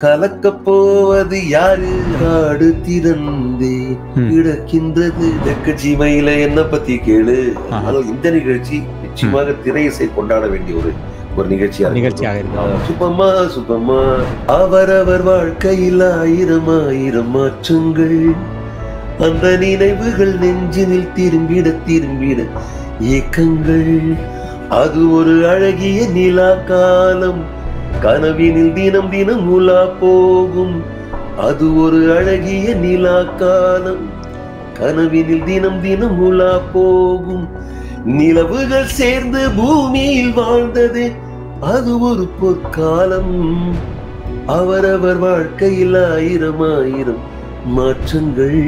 கலக்கப் போவது யாரு? காடு திறந்தே கிடக்கின்றது. தெற்கட்சி மயில என்ன பத்தி கேளு. ஆனால் இந்த நிகழ்ச்சி நிச்சயமாக திரை இசை கொண்டாட வேண்டிய ஒரு நிகழ்ச்சியாக இருக்கு. சுபமா சுபமா அவரவர் வாழ்க்கையில் ஆயிரம் ஆயிரம் மாற்றங்கள், அந்த நினைவுகள் நெஞ்சினில் திரும்பிட ஏக்கங்கள். அது ஒரு அழகிய நிலா காலம், கனவினில் தினம் தினம் உலா போகும். அது ஒரு அழகிய நிலா காலம், கனவினில் தினம் தினம் உலா போகும். நிலவுகள் சேர்ந்து பூமியில் வாழ்ந்தது, அது ஒரு பொற்காலம். அவரவர் வாழ்க்கையில் ஆயிரம் ஆயிரம் மாற்றங்கள்,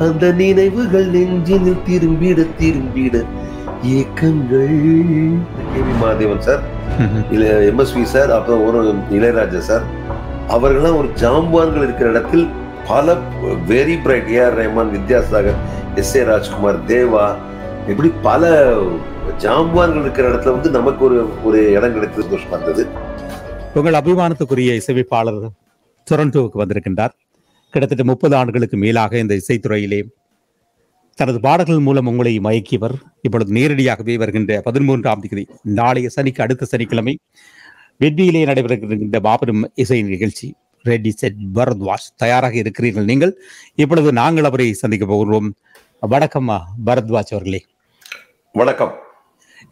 அந்த நினைவுகள் நெஞ்சினில் திரும்பிட ஏக்கங்கள். KV Mahadevan sir, MSV sir, அப்புறம் ஒரு இளையராஜா சார், அவர்களாம் ஒரு ஜாம்பவான்கள் இருக்கிற இடத்தில் பல very bright AR Rahman, Vidyasagar, SA. Rajkumar, Deva, இப்படி பல ஜாம்பவான்கள் இருக்கிற இடத்துல வந்து நமக்கு ஒரு இடம் கிடைத்தது, சந்தோஷமா இருந்தது. உங்கள் அபிமானத்துக்குரிய இசையமைப்பாளர் டொரண்டோவுக்கு வந்திருக்கின்றார். கிட்டத்தட்ட 30 ஆண்டுகளுக்கு மேலாக இந்த இசைத்துறையிலே தனது பாடல்கள் மூலம் உங்களை மயக்கியவர். இப்பொழுது நேரடியாகவே வருகின்ற 13ஆம் தேதி நாளைய சனிக்கு அடுத்த சனிக்கிழமை வெற்றியிலே நடைபெறுகின்ற மாபெரும் இசை நிகழ்ச்சி ரெடி செட் பரத்வாஜ். தயாராக இருக்கிறீர்கள் நீங்கள்? இப்பொழுது நாங்கள் அவரை சந்திக்க போகிறோம். வணக்கம் பரத்வாஜ் அவர்களே. வணக்கம்.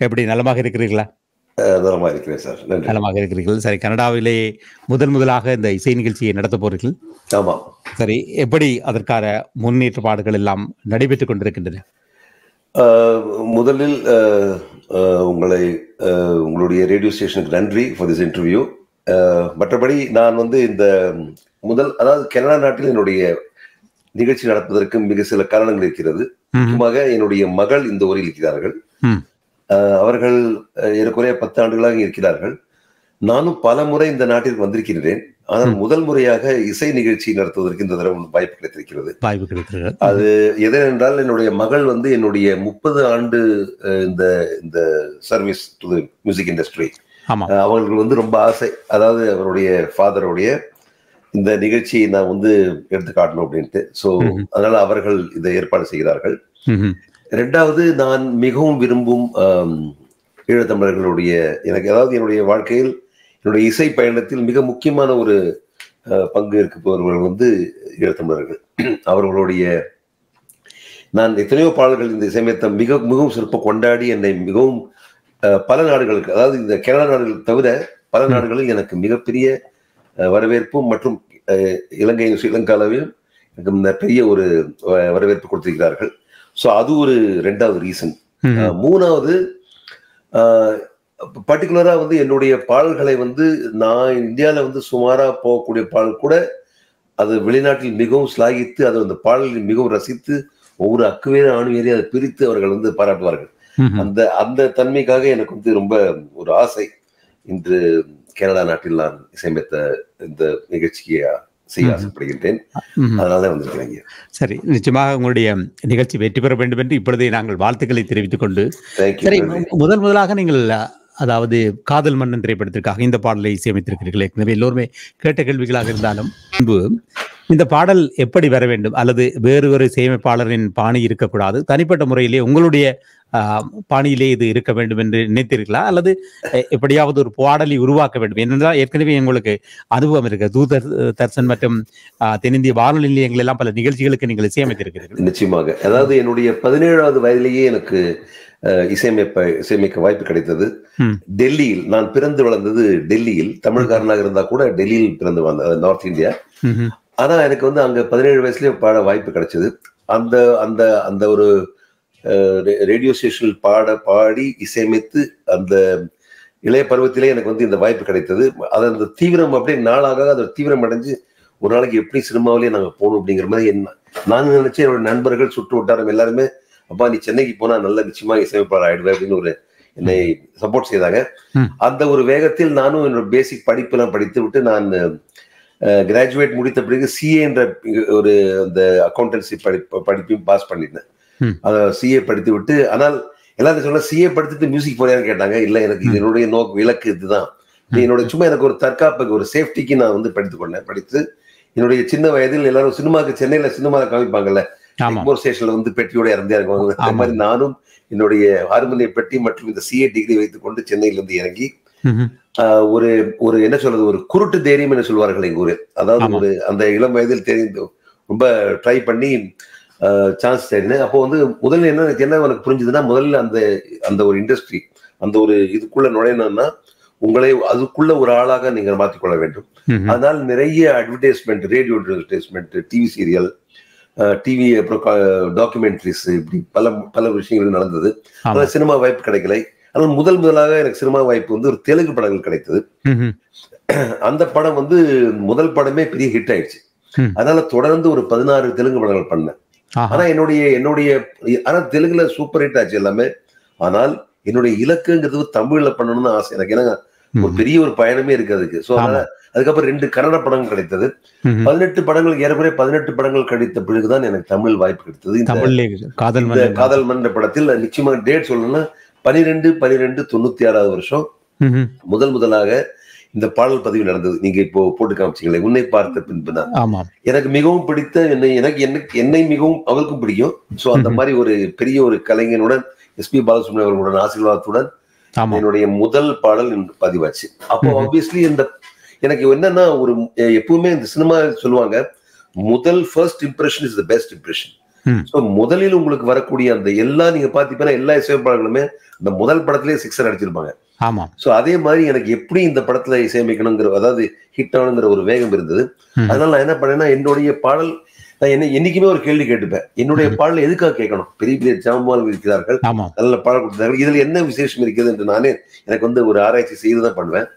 எப்படி நலமாக இருக்கிறீர்களா? நலமாக இருக்கிறேன் சார். நலமாக இருக்கிறீர்கள். சரி, கனடாவிலே முதலாக இந்த இசை நிகழ்ச்சியை நடத்த போறீர்கள். ஆமாம். சரி, எப்படி அதற்கான முன்னேற்பாடுகள் எல்லாம் நடைபெற்றுக் கொண்டிருக்கின்றன? முதலில் உங்களுடைய ரேடியோ ஸ்டேஷனுக்கு நன்றி ஃபார் திஸ் இன்டர்வியூ. மற்றபடி நான் வந்து இந்த அதாவது கனடா நாட்டில் என்னுடைய நிகழ்ச்சி நடப்பதற்கு மிக சில காரணங்கள் இருக்கிறது. முக்கியமாக என்னுடைய மகள் இந்த ஊரில் இருக்கிறார்கள். அவர்கள் ஏறக்குறைய 10 ஆண்டுகளாக இருக்கிறார்கள். நானும் பல முறை இந்த நாட்டிற்கு வந்திருக்கிறேன். ஆனால் முதல் முறையாக இசை நிகழ்ச்சி நடத்துவதற்கு இந்த தடவை வாய்ப்பு கிடைத்திருக்கிறது. அது எதென்றால், என்னுடைய மகள் வந்து என்னுடைய 30 ஆண்டு இந்த service to the music industry, அவங்களுக்கு வந்து ரொம்ப ஆசை. அதாவது அவருடைய ஃபாதருடைய இந்த நிகழ்ச்சியை நான் வந்து எடுத்து காட்டணும் அப்படின்ட்டு. ஸோ அதனால அவர்கள் இதை ஏற்பாடு செய்கிறார்கள். ரெண்டாவது, நான் மிகவும் விரும்பும் ஈழத்தமிழர்களுடைய அதாவது என்னுடைய வாழ்க்கையில், என்னுடைய இசை பயணத்தில் மிக முக்கியமான ஒரு பங்கு இருப்பவர்கள் வந்து ஈழத்தமிழர்கள். அவர்களுடைய நான் எத்தனையோ பாடல்கள் இந்த இசையமைத்த மிகவும் சிறப்பாக கொண்டாடி என்னை மிகவும் பல நாடுகளுக்கு, அதாவது இந்த கனடா நாடுகள் தவிர பல நாடுகளில் எனக்கு மிகப்பெரிய வரவேற்பும் மற்றும் இலங்கையும் ஸ்ரீலங்காவிலும் எனக்கு பெரிய ஒரு வரவேற்பு கொடுத்திருக்கிறார்கள். ஸோ அது ஒரு 2வது ரீசன். 3வது, பர்டிகுலரா வந்து என்னுடைய பாடல்களை வந்து நான் இந்தியாவில் வந்து சுமாரா போகக்கூடிய பாடல் கூட அது வெளிநாட்டில் மிகவும் ஸ்லாகித்து, அது அந்த பாடல்கள் மிகவும் ரசித்து ஒவ்வொரு அக்குவேறு ஆணுவேறி அதை பிரித்து அவர்கள் வந்து பாராட்டுவார்கள். அந்த தன்மைக்காக எனக்கு வந்து ரொம்ப ஒரு ஆசை. இன்று கனடா நாட்டில் நான் இசையமைத்த இந்த நிகழ்ச்சியை செய்ய ஆசைப்படுகின்றேன். அதனால வந்திருக்கிறேன். சரி, நிச்சயமாக உங்களுடைய நிகழ்ச்சி வெற்றி பெற வேண்டும் என்று இப்பொழுதே நாங்கள் வாழ்த்துக்களை தெரிவித்துக் கொண்டு, சரி, முதலாக நீங்கள் அதாவது காதல் மன்னன் திரைப்படத்திற்காக இந்த பாடலை இசையமைத்திருக்கிறீர்கள். எனவே எல்லோருமே கேட்ட கேள்விகளாக இருந்தாலும் முன்பு இந்த பாடல் எப்படி வர வேண்டும், அல்லது வேறு ஒரு இசையமைப்பாளரின் பாணி இருக்கக்கூடாது, தனிப்பட்ட முறையிலே உங்களுடைய பாணியிலே இது இருக்க வேண்டும் என்று நினைத்தீர்களா, அல்லது எப்படியாவது ஒரு பாடலை உருவாக்க வேண்டும்? என்னென்றால் ஏற்கனவே உங்களுக்கு அனுபவம் இருக்கு. தூர்தர்ஷன் மற்றும் தென்னிந்திய வானொலி நிலையங்கள் எல்லாம் பல நிகழ்ச்சிகளுக்கு நீங்கள் இசையமைத்திருக்கிறீர்கள். நிச்சயமாக. அதாவது என்னுடைய 17வது வயதிலேயே எனக்கு இசையமைக்க வாய்ப்பு கிடைத்தது. டெல்லியில் நான் பிறந்து வளர்ந்தது. டெல்லியில் தமிழ்காரனாக இருந்தா கூட டெல்லியில் பிறந்து வளர்ந்தது, நார்த் இந்தியா. ஆனா எனக்கு வந்து அங்க 17 வயசுலயே பாட வாய்ப்பு கிடைச்சது. அந்த ஒரு ரேடியோ ஸ்டேஷனில் பாடி இசையமைத்து அந்த இளைய பருவத்திலே எனக்கு வந்து இந்த வாய்ப்பு கிடைத்தது. அது அந்த தீவிரம் அப்படியே நாளாக அது தீவிரம் அடைஞ்சு ஒரு நாளைக்கு எப்படி சினிமாவிலேயே நாங்கள் போகணும் அப்படிங்கிற மாதிரி நான் நினைச்சேன். என்னோட நண்பர்கள், சுற்று வட்டாரம் எல்லாருமே, அப்பா நீ சென்னைக்கு போனா நல்ல நிச்சயமா இசையமைப்பாளர் ஆயிடுவேன் அப்படின்னு என்னை சப்போர்ட் செய்தாங்க. அந்த ஒரு வேகத்தில் நானும் என்னோட பேசிக் படிப்பெல்லாம் படித்து விட்டு நான் கிராஜுவேட் முடித்த பிறகு சிஏ என்ற ஒரு அந்த அக்கௌண்டன்சி படிப்பையும் பாஸ் பண்ணிட்டேன். அதை சிஏ படித்து விட்டு, ஆனால் எல்லாரும் சொன்னா சிஏ படித்துட்டு மியூசிக் போறியான்னு கேட்டாங்க. இல்லை, எனக்கு இதனுடைய இலக்கு இதுதான், என்னோட சும்மா எனக்கு ஒரு தற்காப்புக்கு ஒரு சேஃப்டிக்கு நான் வந்து படித்து என்னுடைய சின்ன வயதில் எல்லாரும் சினிமாவுக்கு சென்னையில சினிமாவில் காமிப்பாங்கல்ல, எக்மோர் ஸ்டேஷன்ல வந்து பெட்டியோட இறந்தே இருக்குவாங்க. அதே மாதிரி நானும் என்னுடைய ஹார்மோனிய பெட்டி மற்றும் இந்த CA டிகிரி வைத்துக் கொண்டு சென்னையில இருந்து இறங்கி ஒரு ஒரு என்ன சொல்றது, ஒரு குருட்டு தைரியம் என்று சொல்வார்கள் எங்க ஊரு. அதாவது ஒரு அந்த இளம் வயதில் தெரிந்து ரொம்ப ட்ரை பண்ணி சான்ஸ் தேடினேன். அப்போ வந்து முதல்ல என்ன எனக்கு புரிஞ்சுதுன்னா, முதல்ல அந்த ஒரு இண்டஸ்ட்ரி அந்த ஒரு இதுக்குள்ள நுழையணும்னா உங்களை அதுக்குள்ள ஒரு ஆளாக நீங்கள் மாற்றிக்கொள்ள வேண்டும். அதனால நிறைய advertisement, radio advertisement, TV serial, TV, அப்புறம் டாக்குமெண்ட்ரிஸ், இப்படி பல பல விஷயங்கள் நடந்தது. அதனால சினிமா வாய்ப்பு கிடைக்கலை. ஆனால் முதலாக எனக்கு சினிமா வாய்ப்பு வந்து ஒரு தெலுங்கு படங்கள் கிடைத்தது. அந்த படம் வந்து முதல் படமே பெரிய ஹிட் ஆயிடுச்சு. அதனால தொடர்ந்து ஒரு 16 தெலுங்கு படங்கள் பண்ணேன். ஆனா என்னுடைய ஆனா தெலுங்குல சூப்பர் ஹிட் ஆச்சு எல்லாமே. ஆனால் என்னுடைய இலக்குங்கிறது தமிழ்ல பண்ணணும்னு ஆசை எனக்கு. ஏன்னா ஒரு பெரிய ஒரு பயணமே இருக்கு அதுக்கு. சோ அதனால அதுக்கப்புறம் 2 கன்னட படங்கள் கிடைத்தது. 18 படங்கள், ஏறக்குறைய 18 படங்கள் கிடைத்த பிறகுதான் எனக்கு தமிழ் வாய்ப்பு கிடைத்தது. காதல் மன்ற படத்தில் நிச்சயமா டேட் சொல்லணும்னா 12/12/96 வருஷம் முதலாக இந்த பாடல் பதிவு நடந்தது. நீங்க இப்போ போட்டு காமிச்சீங்களே, உன்னை பார்த்த பின்புதான். எனக்கு மிகவும் பிடித்த என்னை மிகவும் அவருக்கும் பிடிக்கும். சோ அந்த மாதிரி ஒரு பெரிய ஒரு கலைஞனுடன், SP பாலசுப்ரமணியம் அவர்களுடன் ஆசீர்வாதத்துடன் என்னுடைய முதல் பாடல் பதிவாச்சு. அப்போ ஆப்வியஸ்லி எனக்கு என்னன்னா, ஒரு எப்பவுமே இந்த சினிமா சொல்லுவாங்க, முதல் first impression is the best impression. So முதலில் உங்களுக்கு வரக்கூடிய அந்த எல்லாம் நீங்க பாத்தீங்கன்னா எல்லா இசையமைப்பாளர்களுமே அந்த முதல் படத்திலேயே 6 அடிச்சிருப்பாங்க. சோ அதே மாதிரி எனக்கு எப்படி இந்த படத்துல இசையமைக்கணுங்கிற, அதாவது ஹிட் ஆகணுங்கிற ஒரு வேகம் இருந்தது. அதனால நான் என்ன பண்ணேன்னா, என்னுடைய பாடல் நான் என்னைக்குமே ஒரு கேள்வி கேட்டுப்பேன், என்னுடைய பாடல் எதுக்காக கேட்கணும்? பெரிய பெரிய ஜாம்பவான்கள் இருக்கிறார்கள், நல்ல பாடல் கொடுத்தார்கள், இதுல என்ன விசேஷம் இருக்குது என்று நானே எனக்கு வந்து ஒரு ஆராய்ச்சி செய்துதான் பண்ணுவேன்.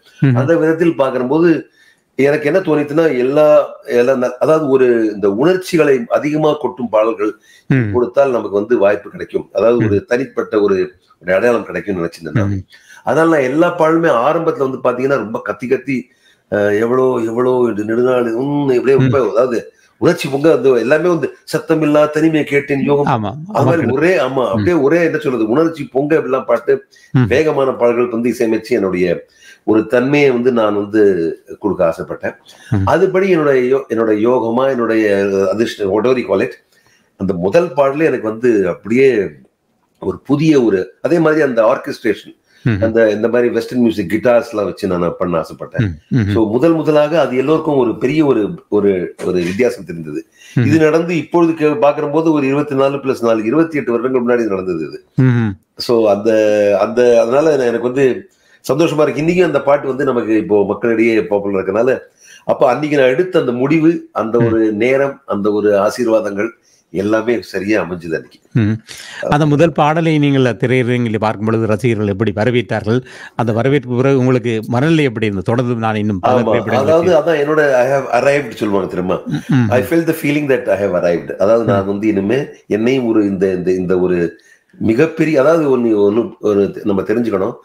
அந்த விதத்தில் பார்க்கும்போது எனக்கு என்ன தோணித்துன்னா, அதாவது ஒரு இந்த உணர்ச்சிகளை அதிகமா கொட்டும் பாடல்கள் கொடுத்தால் நமக்கு வந்து வாய்ப்பு கிடைக்கும், அதாவது ஒரு தனிப்பட்ட ஒரு அடையாளம் கிடைக்கும்னு நினைச்சிருந்தேன். அதனால நான் எல்லா பாடலுமே ஆரம்பத்துல வந்து பாத்தீங்கன்னா ரொம்ப கத்தி எவ்வளோ நெடுநாள் எப்படியே ரொம்ப, அதாவது உணர்ச்சி பொங்க அந்த எல்லாமே வந்து சத்தம் இல்லா தனிமையை கேட்டேன் யோகம், அது மாதிரி ஒரே அப்படியே ஒரே என்ன சொல்றது, உணர்ச்சி பொங்க எல்லாம் பாட்டு வேகமான பாடல்கள் வந்து இசையமைச்சு என்னுடைய ஒரு தன்மையை வந்து நான் வந்து கொடுக்க ஆசைப்பட்டேன். அதுபடி என்னோட யோகமா, என்னுடைய அதிர்ஷ்டம், ஒடோரி காலேஜ் அந்த முதல் பாடலே எனக்கு வந்து அப்படியே ஒரு புதிய ஒரு, அதே மாதிரி அந்த ஆர்கெஸ்ட்ரேஷன், இந்த மாதிரி வெஸ்டர்ன் மியூசிக் கிட்டார்ஸ் எல்லாம் வச்சு நான் பண்ண ஆசைப்பட்டேன். சோ முதலாக அது எல்லோருக்கும் ஒரு பெரிய ஒரு வித்தியாசம் தெரிந்தது. இது நடந்து இப்பொழுது பாக்குற போது ஒரு 24+4 28 வருடங்கள் முன்னாடி நடந்தது இது. சோ அதனால எனக்கு வந்து சந்தோஷமா இருக்கு. இன்னைக்கும் அந்த பாட்டு வந்து நமக்கு இப்போ மக்களிடையே பாப்புலர் இருக்கனால, அப்ப அன்னைக்கு நான் எடுத்த அந்த முடிவு, அந்த ஒரு நேரம், அந்த ஒரு ஆசீர்வாதங்கள் எல்லாமே சரியா அமைஞ்சது அன்னைக்கு. அந்த முதல் பாடலை நீங்கள் திரையரங்கில் பார்க்கும் பொழுது ரசிகர்கள் எப்படி வரவேற்றார்கள்? அந்த வரவேற்பு பிறகு உங்களுக்கு மனநிலை எப்படி இருந்தது? தொடர்ந்து நான் இன்னும் அதாவது அதான் என்னோட ஐ ஹேவ் அரைவ்ட் சொல்லுவாங்க தெரியுமா, I feel the feeling that I have arrived. அதாவது நான் வந்து இனிமே என்னையும் ஒரு இந்த ஒரு மிகப்பெரிய, அதாவது ஒரு நம்ம தெரிஞ்சுக்கணும்,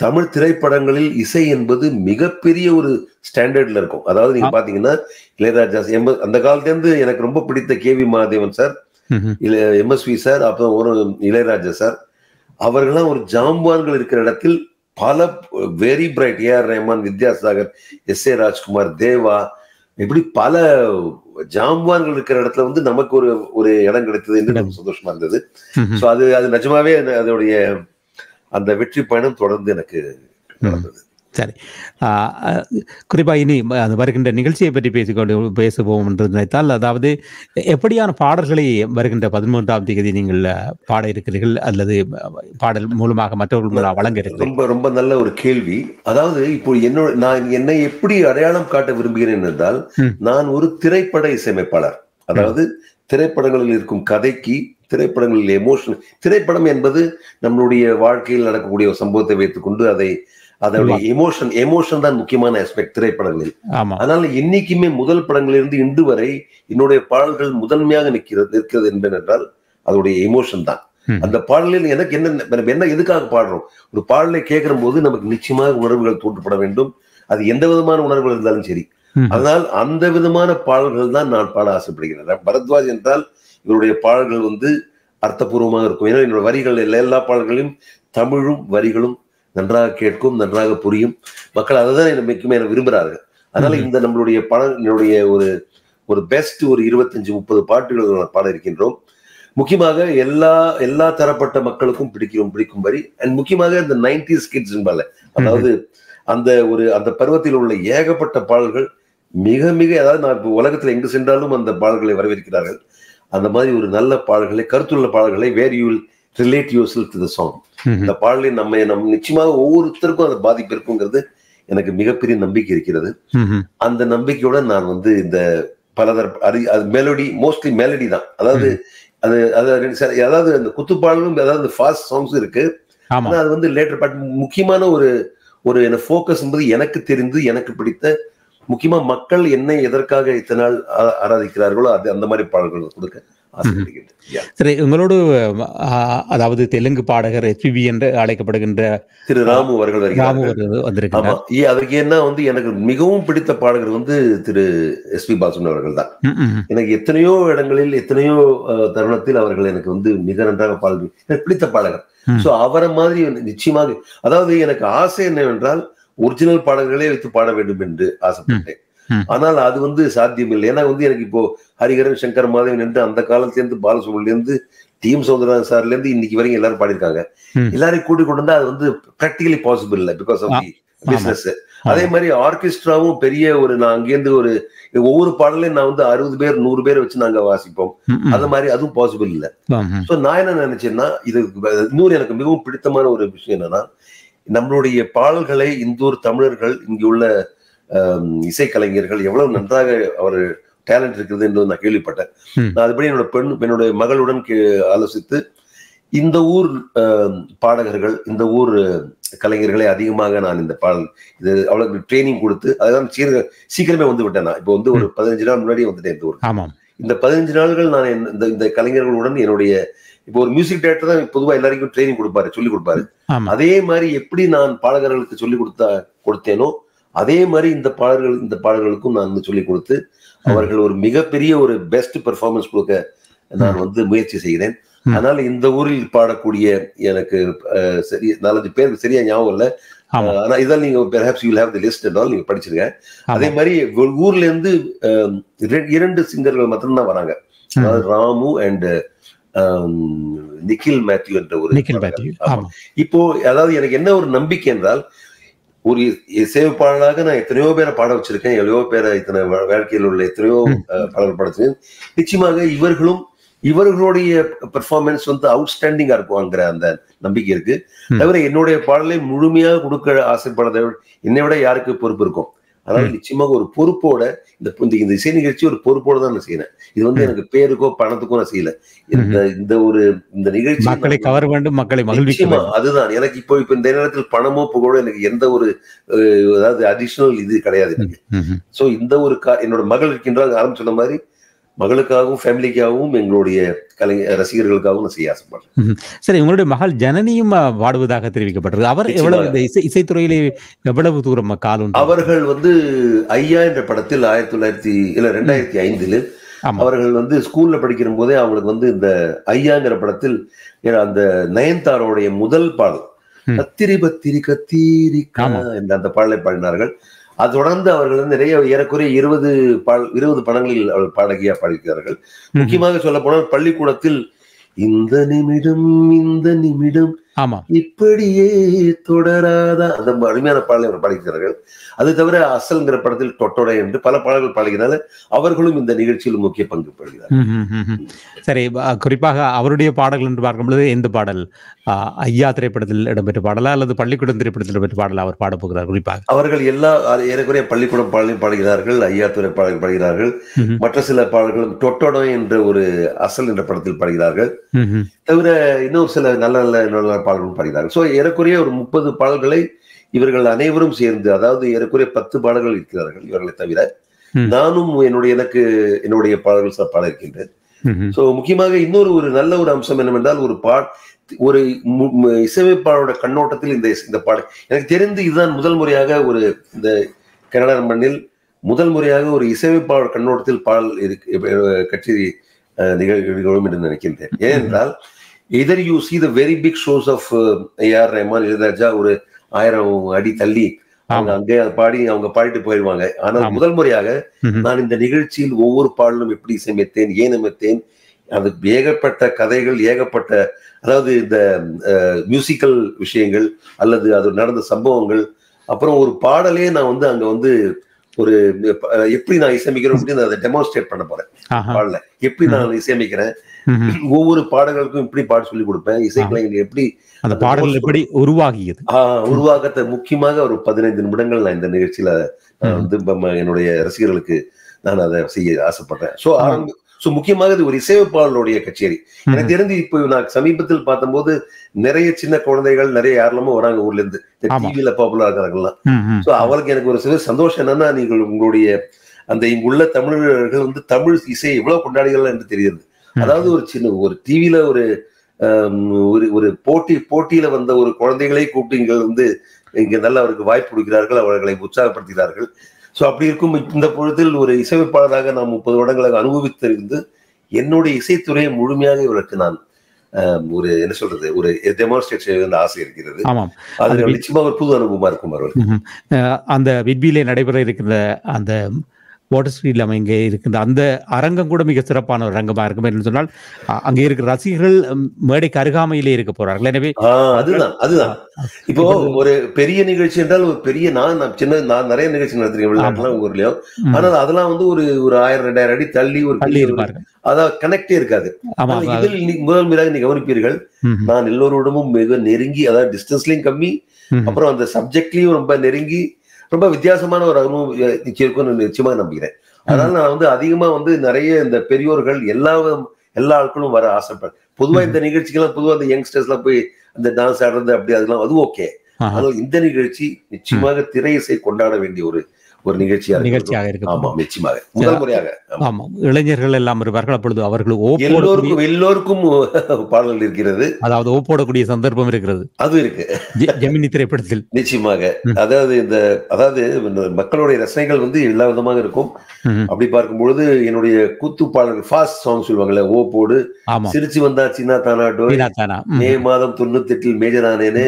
தமிழ் திரைப்படங்களில் இசை என்பது மிகப்பெரிய ஒரு ஸ்டாண்டர்ட்ல இருக்கும். அதாவது நீங்க பாத்தீங்கன்னா இளையராஜா, அந்த காலத்துல இருந்து எனக்கு ரொம்ப பிடித்த KV Mahadevan sir, MSV sir, அப்புறம் ஒரு இளையராஜா சார், அவர்கள்லாம் ஒரு ஜாம்பவான்கள் இருக்கிற இடத்தில் பல very bright, AR Rahman, Vidyasagar, SA Rajkumar, Deva, இப்படி பல ஜாம்பவான்கள் இருக்கிற இடத்துல வந்து நமக்கு ஒரு இடம் கிடைத்தது என்று நமக்கு சந்தோஷமா இருந்தது. சோ அது நிஜமாவே அதோடைய அந்த வெற்றி பயணம் தொடர்ந்து எனக்கு நடந்தது. சரி, குறிப்பாக இனி அது வருகின்ற நிகழ்ச்சியை பற்றி பேசுவோம் என்று நினைத்தால், அதாவது எப்படியான பாடல்களை வருகின்ற 13ஆம் தேதி நீங்கள் பாட இருக்கிறீர்கள் அல்லது பாடல் மூலமாக மற்றவர்கள் வழங்க இருக்கிறீர்கள்? ரொம்ப நல்ல ஒரு கேள்வி. அதாவது இப்போ நான் என்னை எப்படி அடையாளம் காட்ட விரும்புகிறேன் என்றால், நான் ஒரு திரைப்பட இசையமைப்பாளர். அதாவது திரைப்படங்களில் இருக்கும் கதைக்கு, திரைப்படங்களில் எமோஷன், திரைப்படம் என்பது நம்மளுடைய வாழ்க்கையில் நடக்கக்கூடிய ஒரு சம்பவத்தை வைத்துக்கொண்டு அதோடைய எமோஷன் தான் முக்கியமான ஆஸ்பெக்ட் திரைப்படங்களில். அதனால இன்னைக்குமே முதல் படங்களிலிருந்து இன்று வரை என்னுடைய பாடல்கள் முதன்மையாக நிற்கிறது என்பதென்றால் அதோடைய எமோஷன் தான். அந்த பாடலில் எனக்கு என்ன எதுக்காக பாடுறோம், ஒரு பாடலை கேட்கிற போது நமக்கு நிச்சயமாக உணர்வுகள் தூண்டப்பட வேண்டும். அது எந்த விதமான உணர்வுகள் இருந்தாலும் சரி. அதனால் அந்த விதமான பாடல்கள் தான் நான் பாட ஆசைப்படுகிறேன். பரத்வாஜ் என்றால் இவருடைய பாடல்கள் வந்து அர்த்தபூர்வமாக இருக்கும். ஏன்னா என்னோட வரிகள் எல்லா பாடல்களையும் தமிழும் வரிகளும் நன்றாக கேட்கும், நன்றாக புரியும். மக்கள் அதை தான் எனக்கு விரும்புகிறார்கள். அதனால இந்த நம்மளுடைய என்னுடைய ஒரு பெஸ்ட் ஒரு 25-30 பாட்டுகள் பாட இருக்கின்றோம். முக்கியமாக எல்லா தரப்பட்ட மக்களுக்கும் பிடிக்கும்படி அண்ட் முக்கியமாக இந்த 90s கிட்ஸ், அதாவது அந்த பருவத்தில் உள்ள ஏகப்பட்ட பாடல்கள் மிக மிக, அதாவது நான் இப்போ உலகத்துல எங்கு சென்றாலும் அந்த பாடல்களை வரவேற்கிறார்கள். அந்த மாதிரி ஒரு நல்ல பாடல்களை, கருத்துள்ள பாடல்களை, where you relate yourself to the song, இந்த பாடலை நம்ம நிச்சயமாக ஒவ்வொருத்தருக்கும் அந்த பாதிப்பு இருக்குங்கிறது எனக்கு மிகப்பெரிய நம்பிக்கை இருக்கிறது. அந்த நம்பிக்கையோட நான் இந்த பலதர மெலோடி, மோஸ்ட்லி மெலடி தான், அதாவது அதாவது அந்த குத்துப்பாடலும், அதாவது ஃபாஸ்ட் சாங்ஸ் இருக்கு. ஆனா அது லேட்டர் பாட் முக்கியமான ஒரு ஃபோக்கஸ் என்பது எனக்கு தெரிந்து எனக்கு பிடித்த, முக்கியமா மக்கள் என்னை எதற்காக இத்தனை நாள் ஆராதிக்கிறார்களோ அந்த மாதிரி பாடல்கள் கொடுக்க ஆசைப்படுகிறேன். சரி, உங்களோடு அதாவது தெலுங்கு பாடகர் எஸ்பிபி என்று அழைக்கப்படுகின்ற திரு ராமு அவர்கள் வந்திருக்காங்க. அதுக்கு என்ன எனக்கு மிகவும் பிடித்த பாடகர் திரு எஸ்பி பாலசுப்ரமணியம் அவர்கள் தான். எனக்கு எத்தனையோ இடங்களில் எத்தனையோ தருணத்தில் அவர்கள் எனக்கு மிக நன்றாக பாடல், எனக்கு பிடித்த பாடகர். சோ அவரை மாதிரி நிச்சயமாக, அதாவது எனக்கு ஆசை என்னவென்றால் ஒரிஜினல் பாடல்களே வைத்து பாட வேண்டும் என்று ஆசைப்பட்டேன். ஆனால் அது சாத்தியம் இல்லை. ஏன்னா எனக்கு இப்போ ஹரிஹரன், சங்கர் மாதவன் என்று அந்த காலத்திலிருந்து, பாலசுப்ரமணியன்ல இருந்து, டிஎம் சௌந்தரராஜன் சார்ல இருந்து இன்னைக்கு வரைக்கும் எல்லாரும் பாடிருக்காங்க. எல்லாரையும் கூட்டி கொண்டு வந்தா அது பிராக்டிகலி பாசிபிள் இல்லை, பிகாஸ் ஆஃப் தி பிசினஸ். அதே மாதிரி ஆர்கெஸ்ட்ராவும் பெரிய நான் அங்கேருந்து ஒவ்வொரு பாடலையும் நான் 60 பேர் 100 பேரை வச்சு நாங்க வாசிப்போம். அது மாதிரி அதுவும் பாசிபிள் இல்லை. சோ நான் என்ன நினைச்சேன்னா, இது இன்னொரு எனக்கு மிகவும் பிடித்தமான ஒரு விஷயம் என்னன்னா, நம்மளுடைய பாடல்களை இந்தூர் தமிழர்கள், இங்குள்ள இசைக்கலைஞர்கள் எவ்வளவு நன்றாக அவர் டேலண்ட் இருக்குது என்று நான் கேள்விப்பட்டேன். நான் அதுபடி என்னுடைய மகளுடன் ஆலோசித்து இந்த ஊர் பாடகர்கள், இந்த ஊர் கலைஞர்களை அதிகமாக நான் இந்த பாடல் அவளுக்கு ட்ரைனிங் கொடுத்து, அதுதான் சீக்கிரமே விட்டேன். நான் இப்போ ஒரு 15 நாள் முன்னாடியே வந்துட்டேன் இந்த ஊர். இந்த 15 நாள்கள் நான் இந்த கலைஞர்களுடன் என்னுடைய, இப்போ ஒரு மியூசிக் டைரக்டர் தான் பொதுவாக எல்லாருக்கும் ட்ரைனிங் சொல்லிக் கொடுப்பாரு. அதே மாதிரி எப்படி நான் பாடகர்களுக்கு சொல்லிக் கொடுத்தேனோ அதே மாதிரி இந்த பாடல்களுக்கும் நான் சொல்லிக் கொடுத்து அவர்கள் ஒரு மிகப்பெரிய ஒரு பெஸ்ட் பெர்ஃபார்மன்ஸ் கொடுக்க நான் முயற்சி செய்கிறேன். அதனால இந்த ஊரில் பாடக்கூடிய எனக்கு 4-5 பேர் சரியா ஞாபகம் இல்லை. ஆனா இதால் நீங்க perhaps you will have the list and all, நீங்க படிச்சிருங்க. அதே மாதிரி ஊர்ல இருந்து 2 சிங்கர்கள் மட்டும்தான் வராங்க. அதாவது ராமு அண்ட் நிக்கில் மேத்யூ என்ற ஒரு. இப்போ அதாவது எனக்கு என்ன ஒரு நம்பிக்கை என்றால், ஒரு இசையமைப்பாளராக நான் எத்தனையோ பேரை பாட வச்சிருக்கேன், எவ்வளோ பேரை இத்தனை வாழ்க்கையில் உள்ள எத்தனையோ பாடல் பாடிச்சிருக்கேன். நிச்சயமாக இவர்களுடைய பெர்ஃபார்மன்ஸ் அவுட்ஸ்டாண்டிங்கா இருக்குங்கிற அந்த நம்பிக்கை இருக்கு. தவிர என்னுடைய பாடலை முழுமையாக கொடுக்க ஆசைப்படாத என்னை விட யாருக்கு பொறுப்பு இருக்கும். அதனால நிச்சயமாக ஒரு பொறுப்போட இந்த இசை நிகழ்ச்சி ஒரு பொறுப்போட தான் நான் செய்யறேன். இது எனக்கு பேருக்கோ பணத்துக்கோ நான் செய்யல. இந்த நிகழ்ச்சி மக்களை கவர வேண்டும், மக்களை மகிழ்விக்க. அதுதான் எனக்கு இப்போ இந்த நேரத்தில் பணமோ புகழோ எனக்கு எந்த ஒரு அதாவது அடிஷனல் இது கிடையாது எனக்கு. சோ இந்த ஒரு என்னோட மகள் இருக்கின்றாங்க, ஆரம்பி சொன்ன மாதிரி மகளுக்காகவும் ஃபேமிலிக்காகவும் எங்களுடைய ரசிகர்களுக்காகவும் நான் செய்ய ஆசைப்படுறேன். சரி, உங்களுடைய மகள் ஜனனியும் பாடுவதாக தெரிவிக்கப்பட்டது. அவர் எவ்வளவு இசைத்துறையிலே எவ்வளவு தூரம் காலம்? அவர்கள் ஐயா என்ற படத்தில் 2005 அவர்கள் ஸ்கூல்ல படிக்கிற போதே அவங்களுக்கு இந்த ஐயாங்கிற படத்தில் அந்த நயன்தாரோடைய முதல் பாடல் கத்திரி பத்திரி கத்திரிக்கா என்ற அந்த பாடலை பாடினார்கள். அது தொடர்ந்து அவர்கள் நிறைய ஏறக்குறைய 20 படங்களில் அவர்கள் பாடகியா பாடிக்கிறார்கள். முக்கியமாக சொல்ல போனால் பள்ளிக்கூடத்தில் இந்த நிமிடம் இப்படியே தொடராதா அந்த அருமையான பாடலை அவர் பாடிக்கிறார்கள். அது தவிர அசல்ங்கிற படத்தில் தொட்டோடை என்று பல பாடல்கள் பாடுகிறார்கள். அவர்களும் இந்த நிகழ்ச்சியில் முக்கிய பங்கு பெறுகிறார்கள். சரி, குறிப்பாக அவருடைய பாடல்கள் என்று பார்க்கும் பொழுது எந்த பாடல்? ஐயா திரைப்படத்தில் இடம்பெற்ற பாடலா அல்லது பள்ளிக்கூடம் திரைப்படத்தில் இடம்பெற்ற பாடலா அவர் பாட போகிறார்? குறிப்பாக அவர்கள் ஏறக்குறைய பள்ளிக்கூடம் பாடலையும் பாடுகிறார்கள், ஐயா துறை பாடல் பாடுகிறார்கள். மற்ற சில பாடல்களும் தொட்டோடை என்ற ஒரு அசல் என்ற படத்தில் பாடுகிறார்கள். தவிர இன்னொரு சில நல்ல பாடல்களும் பாடுகிறார்கள். சோ ஏறக்குறைய ஒரு 30 பாடல்களை இவர்கள் அனைவரும் சேர்ந்து, அதாவது ஏறக்குறைய 10 பாடல்கள் இருக்கிறார்கள் இவர்களை தவிர. நானும் என்னுடைய பாடல்கள் பாட இருக்கின்றேன். சோ முக்கியமாக இன்னொரு ஒரு நல்ல ஒரு அம்சம் என்னவென்றால், ஒரு இசையமைப்பாளரோட கண்ணோட்டத்தில் இந்த பாடல் எனக்கு தெரிந்து இதுதான் முதல் முறையாக இந்த கனடா மண்ணில் முதல் முறையாக ஒரு இசையமைப்பாளர் கண்ணோட்டத்தில் பாடல் கட்சி நிகழ்வுகளும் என்று நினைக்கின்றேன். ஏனென்றால் either you see the very big shows of A.R. Rahman, Ilaiyaraaja, ஒரு 1000 அடி தள்ளி அவங்க அங்கே பாடி அவங்க பாடிட்டு போயிடுவாங்க. ஆனால் முதல் முறையாக நான் இந்த நிகழ்ச்சியில் ஒவ்வொரு பாடலும் எப்படி இசையமைத்தேன், ஏன் அமைத்தேன், அது ஏகப்பட்ட கதைகள், ஏகப்பட்ட அதாவது இந்த மியூசிக்கல் விஷயங்கள் அல்லது அது நடந்த சம்பவங்கள், அப்புறம் ஒரு பாடலே நான் வந்து அங்க வந்து ஒரு எப்படி நான் இசையமைக்கிறேன் அப்படின்னு அதை டெமான்ஸ்ட்ரேட் பண்ண போறேன். பாடல எப்படி நான் இசையமைக்கிறேன், ஒவ்வொரு பாடல்களுக்கும் எப்படி பாட சொல்லி கொடுப்பேன், இசைக்கலைஞர் எப்படி அந்த பாடல்கள் எப்படி உருவாகியது, உருவாக்கத்தை முக்கியமாக ஒரு 15 நிமிடங்கள் நான் இந்த நிகழ்ச்சியில வந்து என்னுடைய ரசிகர்களுக்கு நான் அதை செய்ய ஆசைப்படுறேன். சோ முக்கியமாக இது ஒரு இசையமைப்பாளருடைய கச்சேரி. எனக்கு தெரிஞ்சு இப்போ நான் சமீபத்தில் பார்த்தபோது நிறைய சின்ன குழந்தைகள் நிறைய யாரெல்லாமோ வராங்க ஊர்ல இருந்து, டிவியில பாப்புலர் ஆகிறாங்கலாம். சோ அவளுக்கு எனக்கு ஒரு சில சந்தோஷம் என்னன்னா, நீங்கள் உங்களுடைய அந்த இங்குள்ள தமிழர்கள் வந்து தமிழ் இசை எவ்வளவு கொண்டாடிகள் என்று தெரியுது. அதாவது ஒரு சின்ன ஒரு டிவியில ஒரு போட்டியில வந்த ஒரு குழந்தைகளை கூப்பிட்டு இங்க வந்து இங்க நல்ல அவருக்கு வாய்ப்பு கொடுக்கிறார்கள், அவர்களை உற்சாகப்படுத்துகிறார்கள். ஸோ அப்படி இருக்கும் இந்த பொழுதில் ஒரு இசையமைப்பாளராக நான் 30 வருடங்களாக அனுபவித்திருந்து என்னுடைய இசைத்துறையை முழுமையாக இவருக்கு நான் ஒரு என்ன சொல்றது ஒரு டெமான்ஸ்ட்ரேட் செய்ய வேண்டிய ஆசை இருக்கிறது. அது நிச்சயமா ஒரு புது அனுபவமா இருக்கும் அவர்களுக்கு. அந்த விட்பியிலே நடைபெற இருக்கிற அந்த வாட்டர் ஸ்ட்ரீட்ல இங்கே இருக்கின்ற அந்த அரங்கம் கூட மிக சிறப்பான ஒரு அரங்கமா இருக்கும் என்று சொன்னால், அங்கே இருக்கிற ரசிகர்கள் மேடைக்கு அருகாமையிலே இருக்க போறார்கள். எனவே அதுதான் இப்போ ஒரு பெரிய நிகழ்ச்சி என்றால் ஒரு பெரிய நான் நிறைய நிகழ்ச்சி நடத்திருக்கேன் வெளிநாட்டுல ஊர்லயும். ஆனால் அதெல்லாம் வந்து ஒரு 1000-2000 அடி தள்ளி ஒரு பள்ளி இருப்பார்கள், அதான் கனெக்டே இருக்காது. இதில் முதல் முறையாக நீ கவனிப்பீர்கள், நான் எல்லோரோடமும் மிக நெருங்கி, அதாவது டிஸ்டன்ஸ்லயும் கம்மி, அப்புறம் அந்த சப்ஜெக்ட்லயும் ரொம்ப நெருங்கி, ரொம்ப வித்தியாசமான ஒரு அனுபவம் நிச்சயமா நம்புகிறேன். அதனால நான் வந்து அதிகமா வந்து நிறைய இந்த பெரியோர்கள் எல்லா ஆட்களும் வர ஆசைப்படுறேன். பொதுவா இந்த நிகழ்ச்சிக்கெல்லாம் பொதுவா அந்த யங்ஸ்டர்ஸ் எல்லாம் போய் அந்த டான்ஸ் ஆடுறது அப்படி அதெல்லாம் அது ஓகே. ஆனால் இந்த நிகழ்ச்சி நிச்சயமாக திரை இசை கொண்டாட வேண்டிய ஒரு நிகழ்ச்சியாக இருக்கு. ஆமா, நிச்சயமாக முதல் முறையாக. ஆமா, இளைஞர்கள் எல்லாம் இருப்பார்கள். அப்பொழுது அவர்கள் எல்லோருக்கும் பாடல்கள் இருக்கிறது, அதாவது ஓப்போடக்கூடிய சந்தர்ப்பம் இருக்கிறது. அது இருக்கு ஜெமினி திரைப்படத்தில் நிச்சயமாக. அதாவது மக்களுடைய ரசனைகள் வந்து எல்லா விதமாக இருக்கும். அப்படி பார்க்கும் பொழுது என்னுடைய கூத்து பாடல்கள் ஃபாஸ்ட் சாங் சொல்லுவாங்கல்ல, ஓப்போடு, சிரிச்சு வந்தா சின்ன தானாட்டோ, மே மாதம் 98 மேஜரானேன்னு,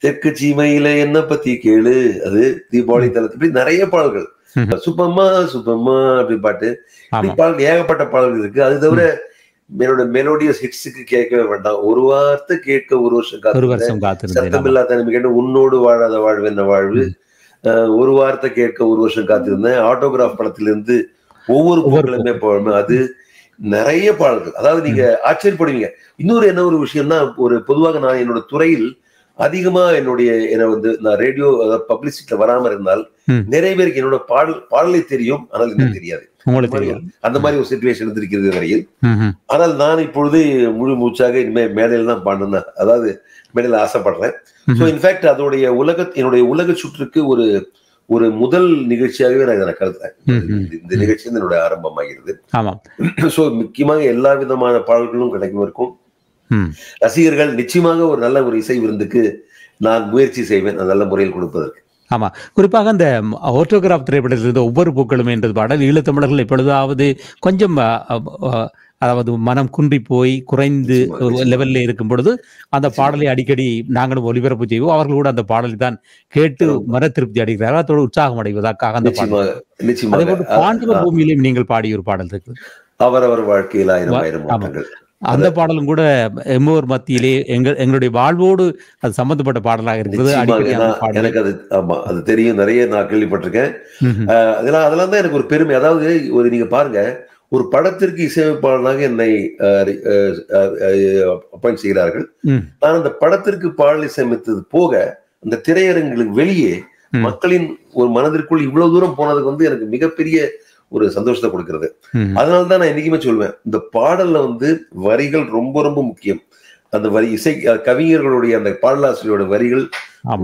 தெற்கு சீமையில என்ன பத்தி கேளு, அது தீபாவளி தளத்து, இப்படி நிறைய பாடல்கள், சுப்பம்மா அப்படி பாட்டு, ஏகப்பட்ட பாடல்கள் இருக்கு. அது தவிர என்னோட மெலோடியஸ் ஹிட்ஸுக்கு கேட்கவே வேண்டாம், ஒரு வார்த்தை கேட்க ஒரு வருஷம் காத்திருந்தேன், சத்தமில்லா தனிமை கேட்டு, உன்னோடு வாழாத வாழ்வு என்ன வாழ்வு, ஒரு வார்த்தை கேட்க ஒரு வருஷம் காத்திருந்தேன், ஆட்டோகிராஃப் படத்திலிருந்து ஒவ்வொரு பூக்களுமே போடுமே, அது நிறைய பாடல்கள். அதாவது நீங்க ஆச்சரியப்படுவீங்க. இன்னொரு என்ன ஒரு விஷயம்னா, ஒரு பொதுவாக நான் என்னோட துறையில் அதிகமா என்ன வந்து நான் ரேடியோ பப்ளிசிட்டில வராம இருந்தால் நிறைய பேருக்கு என்னோட பாடலை தெரியும், ஆனால் எனக்கு தெரியாது. அந்த மாதிரி ஒரு சிச்சுவேஷன் இருந்திருக்கிறது வரையில். ஆனால் நான் இப்பொழுது முழு மூச்சாக இனிமே மேடையில தான் பாடணும், அதாவது மேடையில ஆசைப்படுறேன். ஸோ இன்ஃபேக்ட் என்னுடைய உலக சுற்றுக்கு ஒரு முதல் நிகழ்ச்சியாகவே நான் இதை கருதுறேன். இந்த நிகழ்ச்சி என்னோட ஆரம்பமாகிறது. ஸோ முக்கியமாக எல்லா விதமான பாடல்களும் கிடைக்கும் இருக்கும். ரசிகர்கள் நிச்சயமாக ஒரு நல்ல ஒரு இசை விருந்துக்கு நான் முயற்சி செய்வேன், நல்ல முறையில் கொடுப்பதற்கு. ஆமா, குறிப்பாக அந்த ஆட்டோகிராஃப் திரைப்படத்திலிருந்து ஒவ்வொரு பூக்களும் என்றது பாடல் ஈழத்தமிழர்கள் எப்பொழுதாவது கொஞ்சம் அதாவது மனம் குன்றி போய் குறைந்து லெவல்ல இருக்கும் பொழுது அந்த பாடலை அடிக்கடி நாங்களும் ஒளிபரப்பு செய்வோம். அவர்கள் கூட அந்த பாடலை தான் கேட்டு மன திருப்தி அடைகிறார்கள், அதோடு உற்சாகம் அடைவதற்காக அந்த பாடல். அதே போல பாண்டவ பூமியிலும் நீங்கள் பாடிய ஒரு பாடல் இருக்கு, அவரவர் வாழ்க்கையில் 1000 மாற்றங்கள். அந்த பாடலும் கூட எம்மோர் மத்தியிலே எங்களுடைய வாழ்வோடு அது சம்பந்தப்பட்ட பாடலாக இருக்கிறது. எனக்கு அது தெரியும், நிறைய நான் கேள்விப்பட்டிருக்கேன். அதெல்லாம் தான் எனக்கு ஒரு பெருமை. அதாவது நீங்க பாருங்க, ஒரு படத்திற்கு இசையமைப்பாளனாக என்னை அப்பாயிண்ட் செய்கிறார்கள். நான் அந்த படத்திற்கு பாடல் இசையமைத்தது போக அந்த திரையரங்குகளுக்கு வெளியே மக்களின் ஒரு மனதிற்குள் இவ்வளவு தூரம் போனதுக்கு வந்து எனக்கு மிகப்பெரிய ஒரு சந்தோஷத்தை கொடுக்கிறது. அதனாலதான் நான் என்னைக்குமே சொல்வேன், இந்த பாடல்ல வந்து வரிகள் ரொம்ப ரொம்ப முக்கியம். அந்த வரி இசை கவிஞர்களுடைய அந்த பாடலாசிரியோட வரிகள்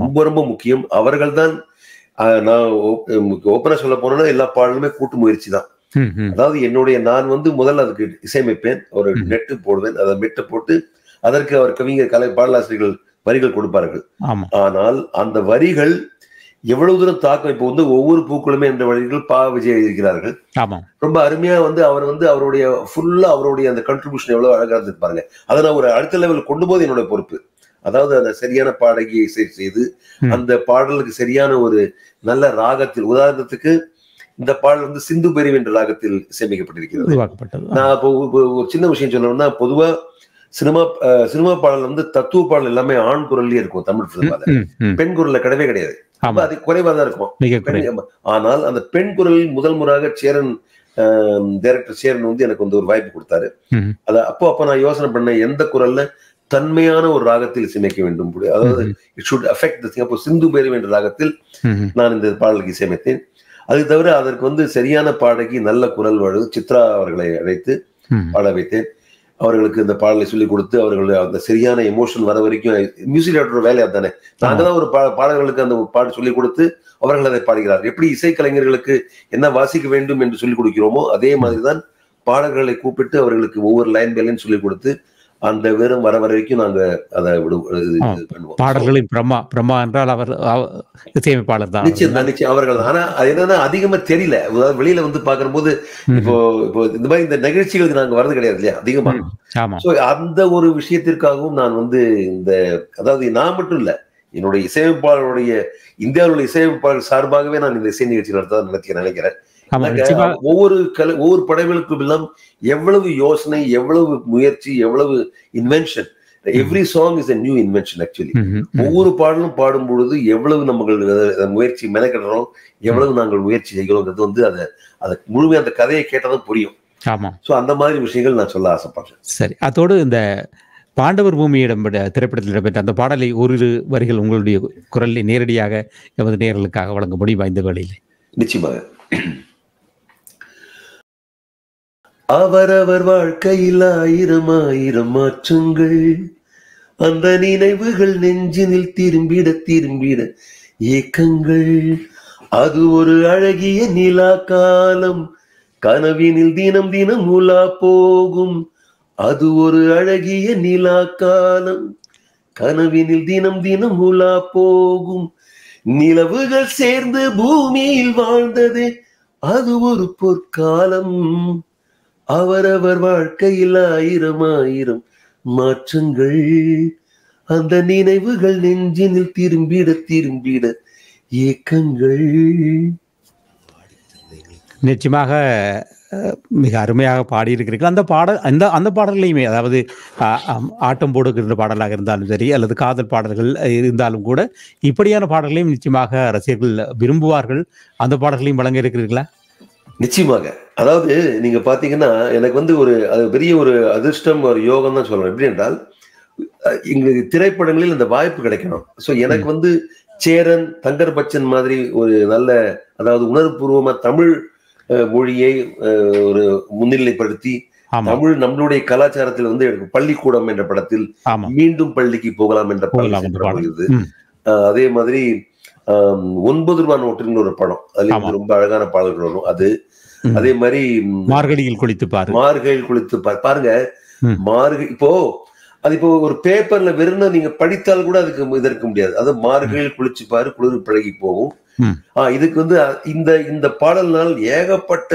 ரொம்ப ரொம்ப முக்கியம். அவர்கள் தான் நான் ஓப்பனா சொல்ல போனோம்னா எல்லா பாடலுமே கூட்டு முயற்சி தான். அதாவது நான் வந்து முதல்ல அதுக்கு இசையமைப்பேன், ஒரு நெட்டு போடுவேன், அதை மெட்டு போட்டு அதற்கு அவர் கவிஞர் பாடலாசிரியர்கள் வரிகள் கொடுப்பார்கள். ஆனால் அந்த வரிகள் எவ்வளவு தூரம் தாக்கம், இப்போ வந்து ஒவ்வொரு பூக்களுமே என்ற வழிகள் விஜய் எழுதியிருக்கிறார்கள். ரொம்ப அருமையா வந்து அவர் வந்து அவருடைய அந்த கண்ட்ரிபியூஷன் எவ்வளவு அழகா இருந்திருப்பாருங்க. அதை நான் ஒரு அடுத்த லெவல் கொண்டு போது என்னோட பொறுப்பு. அதாவது அந்த சரியான பாடகியை செய்து அந்த பாடலுக்கு சரியான ஒரு நல்ல ராகத்தில், உதாரணத்துக்கு இந்த பாடல் வந்து சிந்து பெரிவ் என்ற ராகத்தில் இசையமைக்கப்பட்டிருக்கிறது. நான் இப்போ ஒரு சின்ன விஷயம் சொல்லணும்னா, பொதுவா சினிமா பாடல் வந்து தத்துவ பாடல் எல்லாமே ஆண் குரல்லே இருக்கும் தமிழ் சினிமால. பெண் குரல்ல கிடையவே கிடையாது, அது குறைவா தான் இருக்கும். ஆனால் அந்த பெண் குரலில் முதல் முறையாக சேரன் டைரக்டர் சேரன் வந்து எனக்கு வந்து ஒரு வாய்ப்பு கொடுத்தாரு. அப்போ நான் யோசனை பண்ணேன், எந்த குரல்ல தன்மையான ஒரு ராகத்தில் இசையமைக்க வேண்டும், அதாவது it should affect the thing. அப்போ சிந்து பெரிவ் என்ற ராகத்தில் நான் இந்த பாடலுக்கு இசையமைத்தேன். அது தவிர அதற்கு வந்து சரியான பாடகி, நல்ல குரல் வழு சித்ரா அவர்களை அழைத்து பாட வைத்தேன். அவர்களுக்கு இந்த பாடலை சொல்லிக் கொடுத்து அவர்கள் அந்த சரியான எமோஷன் வர வரைக்கும், மியூசிக் டைரக்டர் வேலையா தானே, நாங்க தான் ஒரு பாடகர்களுக்கு அந்த பாட்டு சொல்லிக் கொடுத்து அவர்கள் அதை பாடுகிறார். எப்படி இசைக்கலைஞர்களுக்கு என்ன வாசிக்க வேண்டும் என்று சொல்லிக் கொடுக்கிறோமோ அதே மாதிரிதான் பாடகர்களை கூப்பிட்டு அவர்களுக்கு ஒவ்வொரு லைன் பை லைன் சொல்லிக் கொடுத்து அந்த வேறும் வர வரைக்கும் நாங்க அதை பண்ணுவோம். பாடல்களின் பிரம்மா என்றால் அவர் இசையமைப்பாளர் தான். நிச்சயம் அவர்கள் தான். ஆனா அது என்னன்னா அதிகமா தெரியல, வெளியில வந்து பாக்கும்போது இப்போ இந்த மாதிரி இந்த நிகழ்ச்சிகளுக்கு நாங்க வரது கிடையாது இல்லையா அதிகமா. அந்த ஒரு விஷயத்திற்காகவும் நான் வந்து அதாவது நான் மட்டும் இல்ல, என்னுடைய இசையமைப்பாளருடைய இந்தியாவுடைய இசையமைப்பாளர் சார்பாகவே நான் இந்த இசை நிகழ்ச்சி நடத்த நினைக்கிறேன். ஒவ்வொரு படைகளுக்கும் எல்லாம் எவ்வளவு யோசனை, எவ்வளவு முயற்சி, எவ்வளவு invention. Every song is a new invention actually. ஒவ்வொரு பாடலும் பாடும் பொழுது எவ்வளவு நம்ம முயற்சி மெனக்கிடுறோம், எவ்வளவு நாங்கள் முயற்சி செய்கிறோங்கிறது வந்து அதை முழுமையாக அந்த கதையை கேட்டதான் புரியும். சோ அந்த மாதிரி விஷயங்கள் நான் சொல்ல ஆசைப்படுறேன். சரி, அதோடு இந்த பாண்டவர் பூமியிடம் திரைப்படத்தில் இடம்பெற்ற அந்த பாடலை ஒரு வரிகள் உங்களுடைய குரலில் நேரடியாக எமது நேயர்களுக்காக வழங்க முடியுமா இந்த வேளையில்? நிச்சயமாக. அவரவர் வாழ்க்கையில் ஆயிரம் ஆயிரம் மாற்றங்கள், அந்த நினைவுகள் நெஞ்சினில் திரும்பிட ஏக்கங்கள். அது ஒரு அழகிய நிலா காலம், கனவினில் தினம் தினம் உலா போகும். அது ஒரு அழகிய நிலா காலம், கனவினில் தினம் தினம் உலா போகும். நிலவுகள் சேர்ந்து பூமியில் வாழ்ந்தது, அது ஒரு பொற்காலம். அவரவர் வாழ்க்கையில் ஆயிரம் ஆயிரம் மாற்றங்கள், அந்த நினைவுகள் நெஞ்சினில் திரும்பிட ஏக்கங்கள். நிச்சயமாக மிக அருமையாக பாடியிருக்கிறீர்கள். அந்த பாடல்களையுமே, அதாவது ஆட்டம் போடுகின்ற பாடலாக இருந்தாலும் சரி, அல்லது காதல் பாடல்கள் இருந்தாலும் கூட இப்படியான பாடல்களையும் நிச்சயமாக ரசிகர்கள் விரும்புவார்கள். அந்த பாடல்களையும் வழங்க இருக்கிறீர்களா? நிச்சயமாக. அதாவது நீங்க பாத்தீங்கன்னா எனக்கு வந்து அது பெரிய ஒரு அதிர்ஷ்டம், ஒரு யோகம் தான் சொல்லணும். எப்படி என்றால், எங்களுக்கு திரைப்படங்களில் அந்த வாய்ப்பு கிடைக்கணும். ஸோ எனக்கு வந்து சேரன், தங்கர் பச்சன் மாதிரி ஒரு நல்ல, அதாவது உணர்வுபூர்வமா தமிழ் மொழியை ஒரு முன்னிலைப்படுத்தி தமிழ் நம்மளுடைய கலாச்சாரத்தில் வந்து பள்ளிக்கூடம் என்ற படத்தில் மீண்டும் பள்ளிக்கு போகலாம் என்ற பாடல். அதே மாதிரி 9 ரூபாய் நோட்டுன்னு ஒரு படம், அதுல ரொம்ப அழகான பாடல்கள் வரும். அது அதே மாதிரி மார்கழியில் குளித்து பாருங்க. இப்போ ஒரு பேப்பர்ல வெறும் நீங்க படித்தால் கூட அதுக்கு இதற்கு முடியாது. அது மார்கழியில் குளிச்சு பாரு, குளிர் பழகி போகும். இதுக்கு வந்து இந்த பாடல்னால் ஏகப்பட்ட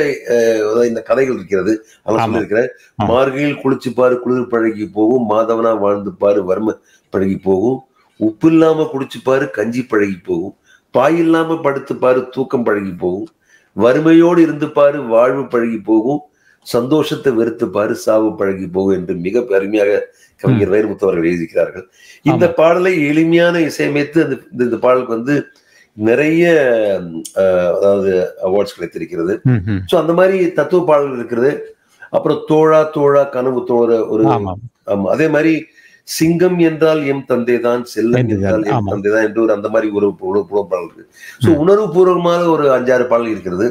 இந்த கதைகள் இருக்கிறது. அவன் சொல்லியிருக்கிறேன், மார்கழியில் குளிச்சு பாரு, குளிர் பழகி போகும். மாதவனா வாழ்ந்து பாரு, வறுமை பழகி போகும். உப்பு இல்லாம குடிச்சு பாரு, கஞ்சி பழகி போகும். பாய் இல்லாம படுத்து பாரு, தூக்கம் பழகி போகும். வறுமையோடு இருந்து பாரு, வாழ்வு பழகி போகும். சந்தோஷத்தை வெறுத்து பாரு, சாவு பழகி போகும் என்று மிக அருமையாக கவிஞர் வைரமுத்து அவர்கள் எழுதிக்கிறார்கள். இந்த பாடலை எளிமையான இசையமைத்து இந்த பாடலுக்கு வந்து நிறைய அதாவது அவார்ட்ஸ் கிடைத்திருக்கிறது. சோ அந்த மாதிரி தத்துவ பாடல்கள் இருக்கிறது. அப்புறம் தோழா தோழா கனவு தோழ ஒரு, அதே மாதிரி சிங்கம் என்றால் எம் தந்தை தான், செல்லம் என்றால் எம் தந்தை தான் என்று ஒரு அந்த மாதிரி ஒரு பாடல் இருக்கு. ஸோ உணர்வு பூர்வமான ஒரு 5-6 பாடல் இருக்கிறது.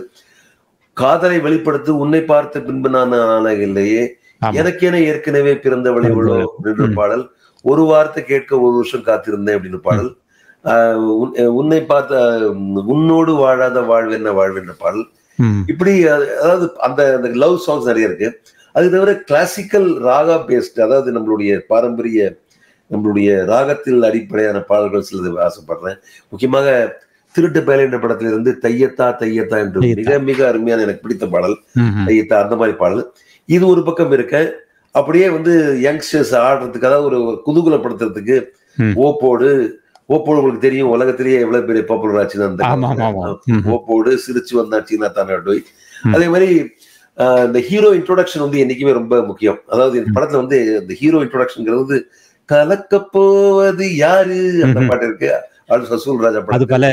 காதலை வெளிப்படுத்து, உன்னை பார்த்த பின்பு நான் இல்லையே, எனக்கென ஏற்கனவே பிறந்தவளை உள்ளோ என்ற பாடல். ஒரு வார்த்தை கேட்க ஒரு வருஷம் காத்திருந்தேன் அப்படின்னு பாடல். உன்னை பார்த்த, உன்னோடு வாழாத வாழ்வென்ன வாழ்வென்ற பாடல். இப்படி அதாவது அந்த லவ் சாங்ஸ் நிறைய இருக்கு. அது தவிர கிளாசிக்கல் ராகா பேஸ்ட், அதாவது நம்மளுடைய பாரம்பரிய நம்மளுடைய ராகத்தில் அடிப்படையான பாடல்கள் சிலது ஆசைப்படுறேன். முக்கியமாக திருட்டு பேலை என்ற படத்திலிருந்து தையத்தா தையத்தா என்று மிக மிக அருமையான எனக்கு பிடித்த பாடல் தையத்தா, அந்த மாதிரி பாடல். இது ஒரு பக்கம் இருக்க. அப்படியே வந்து யங்ஸ்டர்ஸ் ஆடுறதுக்கு, அதாவது ஒரு குதூகலப்படுத்துறதுக்கு ஓப்போடு உங்களுக்கு தெரியும் உலகத்திலேயே எவ்வளவு பெரிய பாப்புலர் ஆச்சுன்னா அந்த ஓப்போடு சிரிச்சு வந்தாச்சுன்னா தானே. அதே மாதிரி இந்த ஹீரோ இன்ட்ரோடக்ஷன் வந்து என்னைக்குமே ரொம்ப முக்கியம். அதாவது இந்த படத்துல வந்து இந்த ஹீரோ இன்ட்ரோடக்ஷன்ங்கிறது கலக்க போவது யாரு அந்த பாட்டு இருக்கு, ரசூல் ராஜா அது பல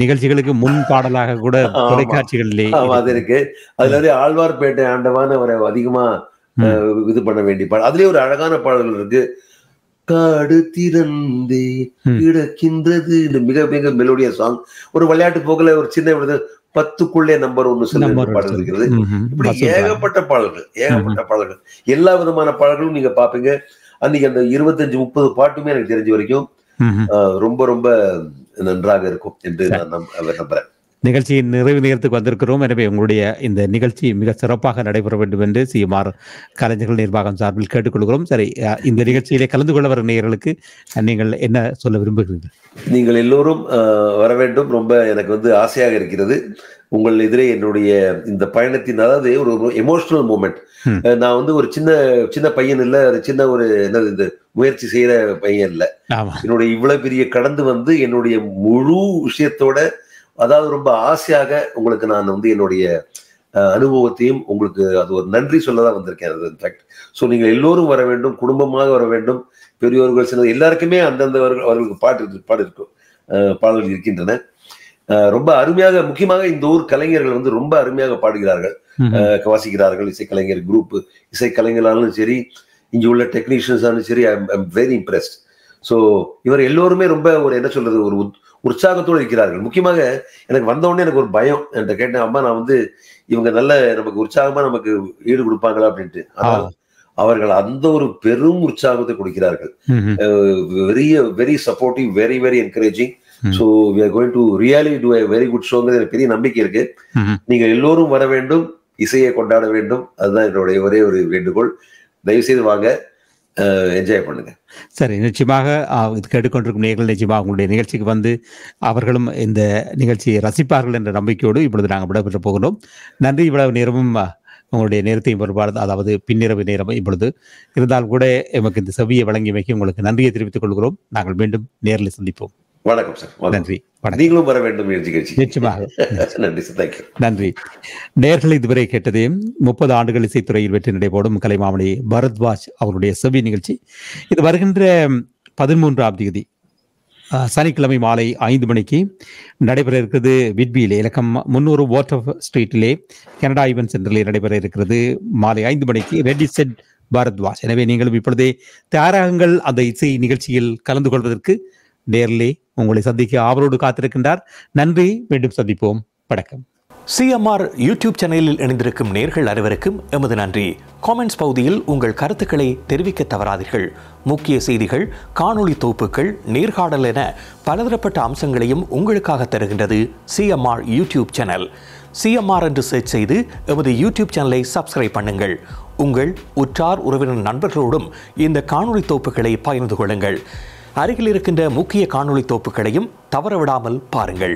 நிகழ்ச்சிகளுக்கு முன் பாடலாக கூட தொலைக்காட்சிகளிலே அது இருக்கு. அதுல வந்து ஆழ்வார்பேட்டை ஆண்டவான் அவரை அதிகமா இது பண்ண வேண்டிய பாடல். அதுலயே ஒரு அழகான பாடல்கள் இருக்கு. காடு திறந்தே கிடக்கின்றது, மிக மிக மெலோடியா சாங். ஒரு விளையாட்டு போக்குல ஒரு சின்ன 10க்குள்ளே நம்பர் 1 சொல்ல பாடல் இருக்கிறது. இப்படி ஏகப்பட்ட பாடல்கள் எல்லா விதமான பாடல்களும் நீங்க பாப்பீங்க. அன்னைக்கு அந்த 25-30 பாட்டுமே எனக்கு தெரிஞ்ச வரைக்கும் ரொம்ப ரொம்ப நன்றாக இருக்கும் என்று நான் நம்புறேன். நிகழ்ச்சியின் நிறைவு நேரத்துக்கு வந்திருக்கிறோம். எனவே உங்களுடைய இந்த நிகழ்ச்சி மிக சிறப்பாக நடைபெற வேண்டும் என்று சிஎம்ஆர் கலைஞர்கள் நிர்வாகம் சார்பில் கேட்டுக்கொள்கிறோம். சரி, இந்த நிகழ்ச்சியிலே கலந்து கொள்ள வரும் நேயர்களுக்கு நீங்கள் என்ன சொல்ல விரும்புகிறீர்கள்? நீங்கள் எல்லோரும் வர வேண்டும். ரொம்ப எனக்கு வந்து ஆசையாக இருக்கிறது. உங்கள் எதிரே என்னுடைய இந்த பயணத்தின், அதாவது ஒரு எமோஷனல் மூமெண்ட். நான் வந்து ஒரு சின்ன பையன் இல்ல, சின்ன ஒரு என்னது இந்த முயற்சி செய்யற பையன் இல்ல. என்னுடைய இவ்வளவு பெரிய கடந்து வந்து என்னுடைய முழு விஷயத்தோட, அதாவது ரொம்ப ஆசையாக உங்களுக்கு நான் வந்து என்னுடைய அனுபவத்தையும் உங்களுக்கு அது ஒரு நன்றி சொல்லதான் வந்திருக்கேன். அது இன்ஃபேக்ட் ஸோ நீங்கள் எல்லோரும் வர வேண்டும், குடும்பமாக வர வேண்டும். பெரியோர்கள் சின்னது எல்லாருக்குமே அந்தந்த அவர்களுக்கு பாடல்கள் இருக்கின்றன. ரொம்ப அருமையாக, முக்கியமாக இந்த ஊர் கலைஞர்கள் வந்து ரொம்ப அருமையாக பாடுகிறார்கள், வாசிக்கிறார்கள். இசைக்கலைஞர் குரூப், இசைக்கலைஞர்களாலும் சரி, இங்க உள்ள டெக்னீஷியன்ஸாலும் சரி, I am very impressed. So இவர் எல்லோருமே ரொம்ப ஒரு என்ன சொல்றது, ஒரு உற்சாகத்தோடு இருக்கிறார்கள். முக்கியமாக எனக்கு வந்தவுடனே எனக்கு ஒரு பயம். என்கிட்ட கேட்டேன், அம்மா நான் வந்து இவங்க நல்ல நமக்கு உற்சாகமா நமக்கு ஈடு கொடுப்பாங்களா அப்படின்ட்டு. ஆனால் அவர்கள் அந்த ஒரு பெரும் உற்சாகத்தை கொடுக்கிறார்கள். Very supportive, very very encouraging. So we are going to really do a very good showங்கிறது எனக்கு பெரிய நம்பிக்கை இருக்கு. நீங்க எல்லோரும் வர வேண்டும், இசையை கொண்டாட வேண்டும். அதுதான் என்னுடைய ஒரே ஒரு வேண்டுகோள். தயவு செய்து வாங்க, என்ஜாய் பண்ணுங்க. சரி, நிச்சயமாக இது கேட்டுக்கொண்டிருக்கும் நேயர்கள் நிச்சயமாக உங்களுடைய நிகழ்ச்சிக்கு வந்து அவர்களும் இந்த நிகழ்ச்சியை ரசிப்பார்கள் என்ற நம்பிக்கையோடு இப்பொழுது நாங்கள் விடைபெற்று போகிறோம். நன்றி. இவ்வளவு நேரமும் உங்களுடைய நேரத்தையும் பொறுப்பாடு, அதாவது பின்னிரவு நேரம் இப்பொழுது இருந்தால் கூட எமக்கு இந்த செவியை வழங்கியமைக்கு உங்களுக்கு நன்றியை தெரிவித்துக் கொள்கிறோம். நாங்கள் மீண்டும் நேரில் சந்திப்போம். வணக்கம் சார். நன்றி. நீங்களும் வர வேண்டும் நிகழ்ச்சி. நிச்சயமாக. நன்றி சார். தேங்க்யூ. நன்றி. நேயர்கள் இதுவரை கேட்டதே 30 ஆண்டுகள் இசைத்துறையில் வெற்றி நடைபோடும் கலைமாமணி பரத்வாஜ் அவருடைய செவி நிகழ்ச்சி. இது வருகின்ற 13ஆம் தேதி சனிக்கிழமை மாலை 5 மணிக்கு நடைபெற இருக்கிறது. விட்பியிலே இலக்கம் 300 வாட்டர் ஸ்ட்ரீட்டிலே கனடா ஈவென்ட் சென்டரிலே நடைபெற இருக்கிறது. மாலை 5 மணிக்கு ரெடி செட் பரத்வாஜ். எனவே நீங்களும் இப்பொழுதே தயாராகுங்கள் அந்த இசை நிகழ்ச்சியில் கலந்து கொள்வதற்கு. நேரிலே உங்களை சந்திக்க ஆவலோடு காத்திருக்கின்றார். நன்றி. மீண்டும் சந்திப்போம். வணக்கம். சிஎம்ஆர் யூடியூப் சேனலில் இணைந்திருக்கும் நேர்கள் அனைவருக்கும் எமது நன்றி. காமெண்ட்ஸ் பகுதியில் உங்கள் கருத்துக்களை தெரிவிக்க தவறாதீர்கள். முக்கிய செய்திகள், காணொளி தொகுப்புகள், நேர்காணல் என பலதரப்பட்ட அம்சங்களையும் உங்களுக்காக தருகின்றது சிஎம்ஆர் யூடியூப் சேனல். சிஎம்ஆர் என்று சர்ச் செய்து எமது யூடியூப் சேனலை சப்ஸ்கிரைப் பண்ணுங்கள். உங்கள் உற்றார் உறவினர் நண்பர்களோடும் இந்த காணொளி தொகுப்புகளை பகிர்ந்து கொள்ளுங்கள். அருகில் இருக்கின்ற முக்கிய காணொளி தொகுப்புகளையும் தவறவிடாமல் பாருங்கள்.